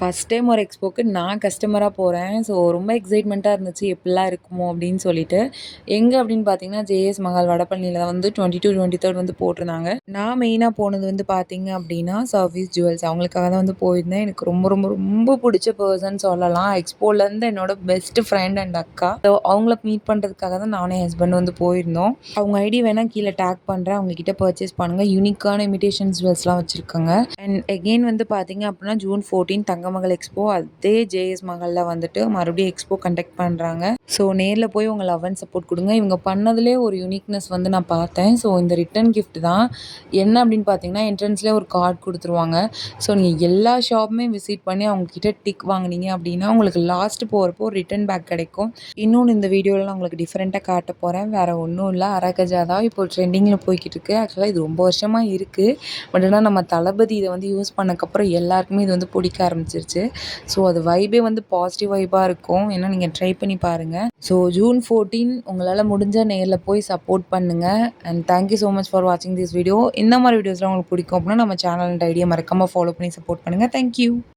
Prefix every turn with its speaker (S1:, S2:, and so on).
S1: First time ஒரு எக்ஸ்போக்கு நான் கஸ்டமரா போறேன். ஸோ ரொம்ப எக்ஸைட்மெண்ட்டா இருந்துச்சு. எப்பிடிலாம் இருக்குமோ அப்படின்னு சொல்லிட்டு. எங்க அப்படின்னு பார்த்தீங்கன்னா, ஜேஎஸ் மஹால் வடபழனியில வந்து 22, 23 வந்து போட்டிருந்தாங்க. நான் மெயினா போனது வந்து பார்த்தீங்க அப்படின்னா, சர்வீஸ் ஜுவல்ஸ் அவங்களுக்காக தான் வந்து போயிருந்தேன். எனக்கு ரொம்ப ரொம்ப ரொம்ப பிடிச்ச பெர்சன் சொல்லலாம். எக்ஸ்போலேருந்து என்னோட பெஸ்ட் ஃப்ரெண்ட் அண்ட் அக்கா. ஸோ அவங்கள மீட் பண்ணுறதுக்காக தான் நானும் என் ஹஸ்பண்ட் வந்து போயிருந்தோம். அவங்க ஐடி வேணா கீழே டேக் பண்ணுறேன். அவங்க கிட்ட பர்ச்சேஸ் பண்ணுங்க. யூனிக்கான இமிடேஷன் ஜுவல்ஸ்லாம் வச்சிருக்காங்க. அண்ட் எகெயின் வந்து பார்த்தீங்க அப்படின்னா, ஜூன் 14 தங்கமகள் எக்ஸ்போ அதே ஜேஎஸ் மஹால்ல வந்துட்டு மறுபடியும் எக்ஸ்போ கண்டக்ட் பண்ணுறாங்க. ஸோ நேரில் போய் உங்கள் லவ் அண்ட் சப்போர்ட் கொடுங்க. இவங்க பண்ணதுலேயே ஒரு யூனிக்னஸ் வந்து நான் பார்த்தேன். ஸோ இந்த ரிட்டன் கிஃப்ட் தான் என்ன அப்படின்னு பார்த்தீங்கன்னா, என்ட்ரன்ஸ்லேயே ஒரு கார்டு கொடுத்துருவாங்க. ஸோ நீங்கள் எல்லா ஷாப்புமே விசிட் பண்ணி அவங்கக்கிட்ட டிக் வாங்கினீங்க அப்படின்னா உங்களுக்கு லாஸ்ட் போகிறப்போ ரிட்டன் பேக் கிடைக்கும். இன்னொன்று இந்த வீடியோவில் நான் உங்களுக்கு டிஃப்ரெண்ட்டாக காட்ட போகிறேன். வேறு ஒன்றும் இல்லை, அரகஜா தான் இப்போ ட்ரெண்டிங்கில் போய்கிட்டு இருக்கு. ஆக்சுவலாக இது ரொம்ப வருஷமாக இருக்குது. பட் ஆனால் நம்ம தளபதி இதை வந்து யூஸ் பண்ணக்கப்புறம் எல்லாருக்குமே இது வந்து பிடிக்க ஆரம்பிச்சிருச்சு. ஸோ அது வைபே வந்து பாசிட்டிவ் வைபாக இருக்கும். ஏன்னா நீங்கள் ட்ரை பண்ணி பாருங்கள். ஸோ ஜூன் 14 உங்களால் முடிஞ்சால் நேரில் போய் சப்போர்ட் பண்ணுங்கள். And thank you so much for வாட்சிங் திஸ் வீடியோ. இந்த மாதிரி வீடியோஸ்லாம் உங்களுக்கு பிடிக்கும் அப்படின்னா நம்ம சேனல் அண்ட் ஐடியா மறக்காமல் ஃபாலோ பண்ணி சப்போர்ட் பண்ணுங்கள். தேங்க்யூ.